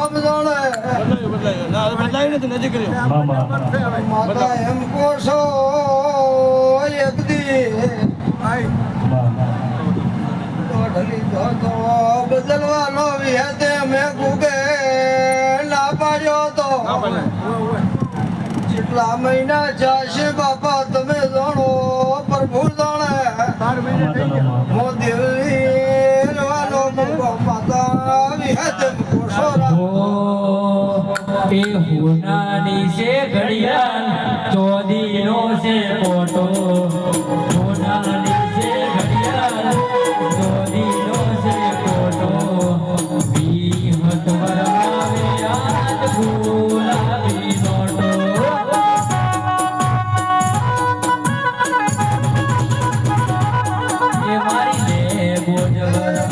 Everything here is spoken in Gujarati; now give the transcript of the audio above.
નામ જાણે બદલાય ને નજીક રહ્યો માતા એમ કોશો એક દી ઢલી તો બદલવાનો વિહતે મેં ગુગે ના પાડ્યો તો જેટલા મહિના જાશે બાપા તમે જાણો પ્રભુ જાણે મો દેવી રવાનો મંગો માતા વિહતે કોશો એ હોનાની છે ઘડિયાળ ચોદીનો છે કોટો હોનાની છે ઘડિયાળ ચોદીનો છે કોટો વિહત વરમાવે આજ ગુલાબી નોટો એ મારી લે ગોજવર